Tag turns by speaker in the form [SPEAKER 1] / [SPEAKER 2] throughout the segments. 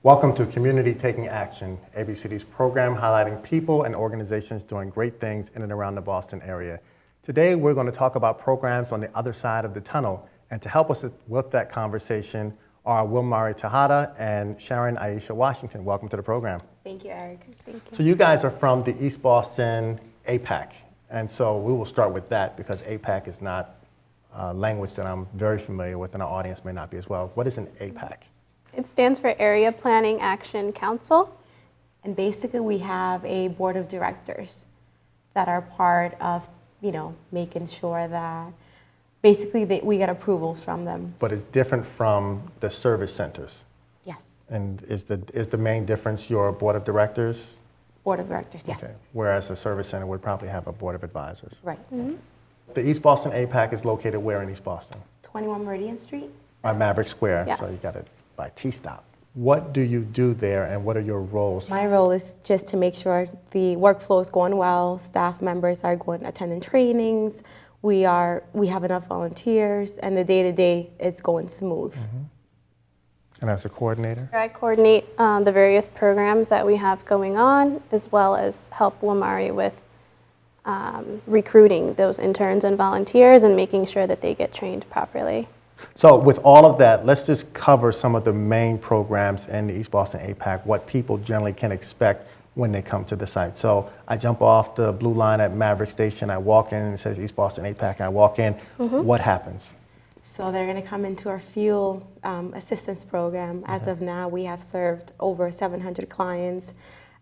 [SPEAKER 1] Welcome to Community Taking Action, ABCD's program highlighting people and organizations doing great things in and around the Boston area. Today, we're going to talk about programs on the other side of the tunnel. And to help us with that conversation are Wilmari Tejada and Sharon Aisha Washington. Welcome to the program.
[SPEAKER 2] Thank you, Eric. Thank you.
[SPEAKER 1] So you guys are from the East Boston APAC. And so we will start with that because APAC is not a language that I'm very familiar with and our audience may not be as well. What is an APAC?
[SPEAKER 3] It stands for Area Planning Action Council.
[SPEAKER 2] And basically we have a board of directors that are part of, making sure that basically we get approvals from them.
[SPEAKER 1] But it's different from the service centers.
[SPEAKER 2] Yes.
[SPEAKER 1] And is the main difference your board of directors?
[SPEAKER 2] Board of directors, yes.
[SPEAKER 1] Okay. Whereas a service center would probably have a board of advisors.
[SPEAKER 2] Right.
[SPEAKER 3] Mm-hmm.
[SPEAKER 1] The East Boston APAC is located where in East Boston?
[SPEAKER 2] 21 Meridian Street.
[SPEAKER 1] By Maverick Square,
[SPEAKER 3] Yes.
[SPEAKER 1] so you got it by T-Stop. What do you do there and what are your roles?
[SPEAKER 2] My role is just to make sure the workflow is going well, staff members are attending trainings, we have enough volunteers, and the day-to-day is going smooth.
[SPEAKER 1] Mm-hmm. And as a coordinator?
[SPEAKER 3] I coordinate the various programs that we have going on, as well as help Wilmari with recruiting those interns and volunteers and making sure that they get trained properly.
[SPEAKER 1] So with all of that, let's just cover some of the main programs in the East Boston APAC, what people generally can expect when they come to the site. So I jump off the blue line at Maverick Station, I walk in and it says East Boston APAC, I walk in, What happens?
[SPEAKER 2] So they're going to come into our fuel assistance program. As of now, we have served over 700 clients.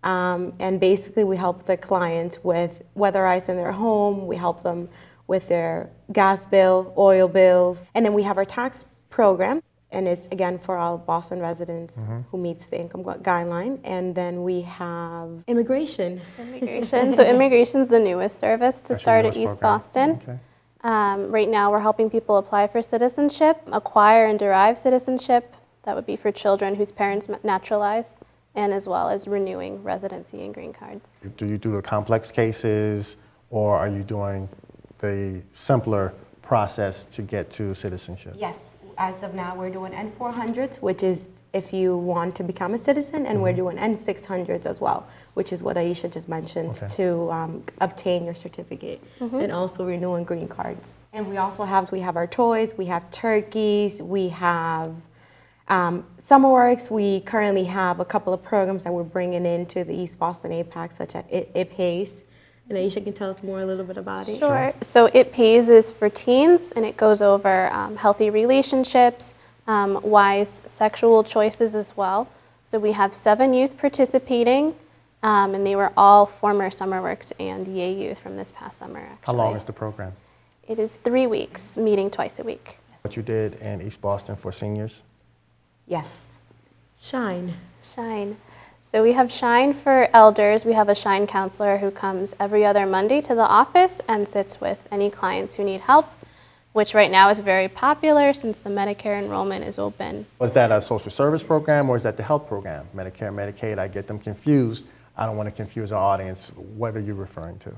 [SPEAKER 2] And basically we help the clients with weatherizing their home, we help them with their gas bill, oil bills. And then we have our tax program, and it's again for all Boston residents who meets the income guideline. And then we have immigration.
[SPEAKER 3] Immigration. So immigration's the newest service to
[SPEAKER 1] That's your
[SPEAKER 3] start at
[SPEAKER 1] newest
[SPEAKER 3] East
[SPEAKER 1] program.
[SPEAKER 3] Boston.
[SPEAKER 1] Okay.
[SPEAKER 3] Right now we're helping people apply for citizenship, acquire and derive citizenship. That would be for children whose parents naturalized, and as well as renewing residency and green cards.
[SPEAKER 1] Do you do the complex cases or are you doing the simpler process to get to citizenship?
[SPEAKER 2] Yes, as of now we're doing N400s, which is if you want to become a citizen, and we're doing N600s as well, which is what Aisha just mentioned, to obtain your certificate, and also renewing green cards. And we also have our toys, we have turkeys, we have Summer Works. We currently have a couple of programs that we're bringing into the East Boston APAC, such as It Pays. And Aisha can tell us more a little bit about it.
[SPEAKER 3] Sure. So It Pays is for teens, and it goes over healthy relationships, wise sexual choices as well. So we have 7 youth participating, and they were all former Summer Works and Yay youth from this past summer, actually.
[SPEAKER 1] How long is the program?
[SPEAKER 3] It is 3 weeks, meeting twice a week.
[SPEAKER 1] What you did in East Boston for seniors?
[SPEAKER 2] Yes. Shine.
[SPEAKER 3] Shine. So we have Shine for elders. We have a Shine counselor who comes every other Monday to the office and sits with any clients who need help, which right now is very popular since the Medicare enrollment is open.
[SPEAKER 1] Was that a social service program or is that the health program? Medicare, Medicaid, I get them confused. I don't want to confuse our audience. What are you referring to?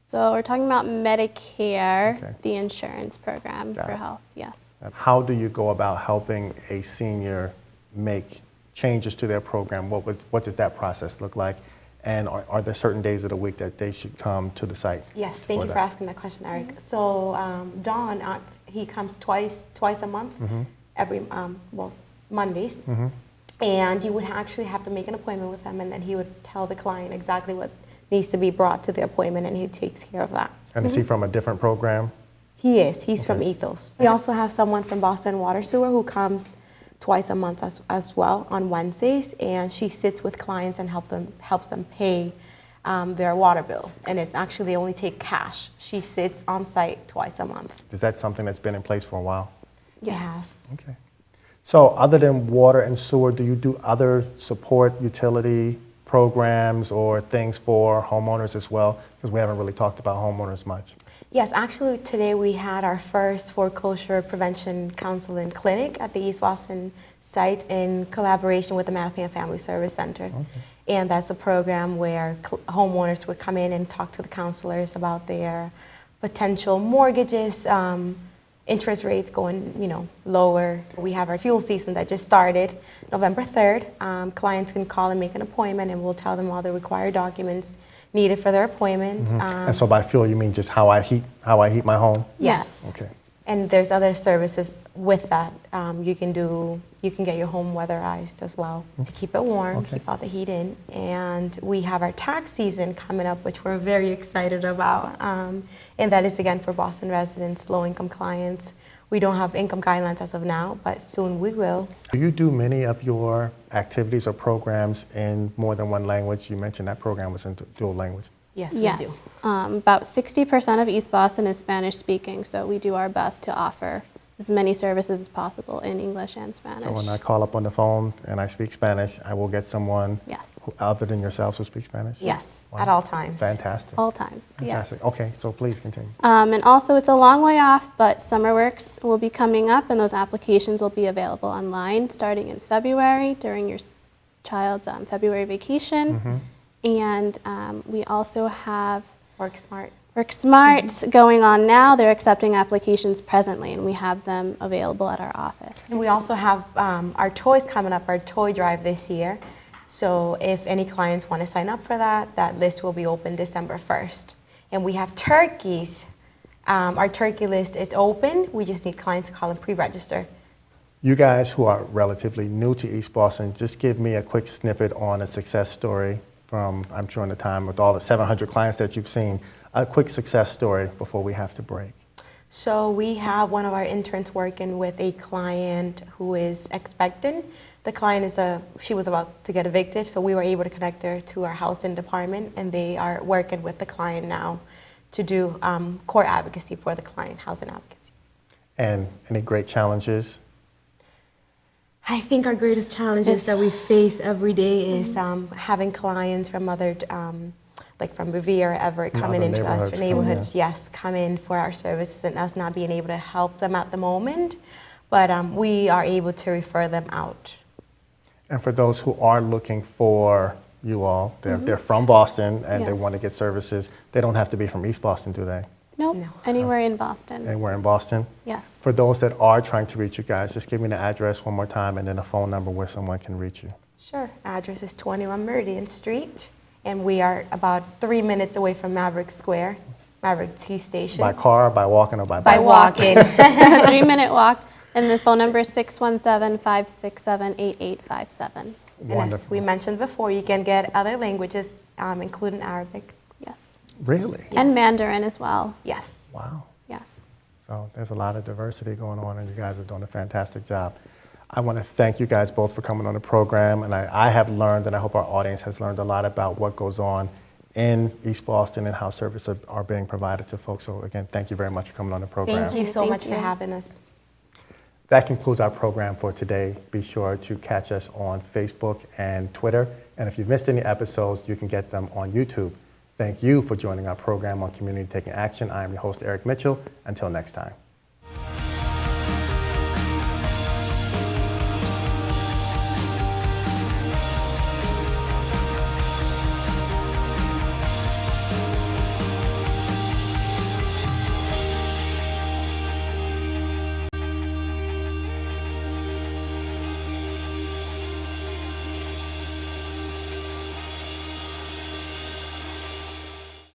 [SPEAKER 3] So we're talking about Medicare, the insurance program for health, yes.
[SPEAKER 1] How do you go about helping a senior make changes to their program? What does that process look like? And are there certain days of the week that they should come to the site?
[SPEAKER 2] Yes, thank you for asking that question, Eric. So Don, he comes twice a month, every Mondays. And you would actually have to make an appointment with him, and then he would tell the client exactly what needs to be brought to the appointment, and he takes care of that.
[SPEAKER 1] And is he from a different program?
[SPEAKER 2] He is. He's from Ethos. We also have someone from Boston Water Sewer who comes twice a month as well on Wednesdays, and she sits with clients and helps them pay their water bill. And it's actually, they only take cash. She sits on site twice a month.
[SPEAKER 1] Is that something that's been in place for a while?
[SPEAKER 2] Yes.
[SPEAKER 1] Okay. So other than water and sewer, do you do other support utility programs or things for homeowners as well? Because we haven't really talked about homeowners much.
[SPEAKER 2] Yes, actually today we had our first foreclosure prevention counseling clinic at the East Boston site in collaboration with the Mattapan Family Service Center. And that's a program where homeowners would come in and talk to the counselors about their potential mortgages, interest rates going, lower. We have our fuel season that just started November 3rd. Clients can call and make an appointment, and we'll tell them all the required documents needed for their appointment.
[SPEAKER 1] And so by fuel, you mean just how I heat my home?
[SPEAKER 2] Yes.
[SPEAKER 1] Okay.
[SPEAKER 2] And there's other services with that. You can get your home weatherized as well to keep it warm,
[SPEAKER 1] Okay.
[SPEAKER 2] keep all the heat in. And we have our tax season coming up, which we're very excited about. And that is again for Boston residents, low-income clients. We don't have income guidelines as of now, but soon we will.
[SPEAKER 1] Do you do many of your activities or programs in more than one language? You mentioned that program was in dual language.
[SPEAKER 2] Yes, we do.
[SPEAKER 3] Yes, about 60% of East Boston is Spanish speaking, so we do our best to offer as many services as possible in English and Spanish.
[SPEAKER 1] So when I call up on the phone and I speak Spanish, I will get someone
[SPEAKER 3] Yes.
[SPEAKER 1] other than yourselves who speak Spanish?
[SPEAKER 2] Yes,
[SPEAKER 1] Wow.
[SPEAKER 2] at all times.
[SPEAKER 1] Fantastic.
[SPEAKER 3] All times,
[SPEAKER 1] Fantastic.
[SPEAKER 3] yes.
[SPEAKER 1] Okay, so please continue.
[SPEAKER 3] And also, it's a long way off, but Summer Works will be coming up, and those applications will be available online starting in February during your child's February vacation. And we also have
[SPEAKER 2] Work smart.
[SPEAKER 3] Work Smart going on now. They're accepting applications presently, and we have them available at our office.
[SPEAKER 2] And we also have our toys coming up, our toy drive this year. So if any clients want to sign up for that, that list will be open December 1st. And we have turkeys. Our turkey list is open. We just need clients to call and pre-register.
[SPEAKER 1] You guys who are relatively new to East Boston, just give me a quick snippet on a success story from, I'm sure in the time with all the 700 clients that you've seen, a quick success story before we have to break.
[SPEAKER 2] So we have one of our interns working with a client who is expectant. The client she was about to get evicted, so we were able to connect her to our housing department, and they are working with the client now to do court advocacy for the client, housing advocacy.
[SPEAKER 1] And any great challenges?
[SPEAKER 2] I think our greatest challenges that we face every day is having clients from other, like from Revere, Everett, coming
[SPEAKER 1] other
[SPEAKER 2] into us for
[SPEAKER 1] neighborhoods,
[SPEAKER 2] neighborhoods, yes, come in for our services and us not being able to help them at the moment, but we are able to refer them out.
[SPEAKER 1] And for those who are looking for you all, they're from Boston and they
[SPEAKER 3] Yes.
[SPEAKER 1] want to get services, they don't have to be from East Boston, do they?
[SPEAKER 3] Nope,
[SPEAKER 2] No.
[SPEAKER 3] anywhere in Boston.
[SPEAKER 1] Anywhere in Boston?
[SPEAKER 3] Yes.
[SPEAKER 1] For those that are trying to reach you guys, just give me the address one more time and then a phone number where someone can reach you.
[SPEAKER 2] Sure. Address is 21 Meridian Street, and we are about 3 minutes away from Maverick Square, Maverick T Station.
[SPEAKER 1] By car, by walking, or by
[SPEAKER 2] By
[SPEAKER 1] bike?
[SPEAKER 2] walking.
[SPEAKER 3] 3-minute walk, and the phone number is 617-567-8857.
[SPEAKER 2] And as
[SPEAKER 1] Wonderful.
[SPEAKER 2] we mentioned before, you can get other languages, including Arabic.
[SPEAKER 3] Yes.
[SPEAKER 1] Really?
[SPEAKER 3] And
[SPEAKER 2] Yes.
[SPEAKER 3] Mandarin as well.
[SPEAKER 2] Yes.
[SPEAKER 1] Wow.
[SPEAKER 3] Yes.
[SPEAKER 1] So there's a lot of diversity going on, and you guys are doing a fantastic job. I want to thank you guys both for coming on the program, and I have learned, and I hope our audience has learned a lot about what goes on in East Boston and how services are being provided to folks. So again, thank you very much for coming on the program.
[SPEAKER 2] Thank you so
[SPEAKER 3] Thank
[SPEAKER 2] much for
[SPEAKER 3] you.
[SPEAKER 2] having us.
[SPEAKER 1] That concludes our program for today. Be sure to catch us on Facebook and Twitter, and if you've missed any episodes, you can get them on YouTube. Thank you for joining our program on Community Taking Action. I am your host, Eric Mitchell. Until next time.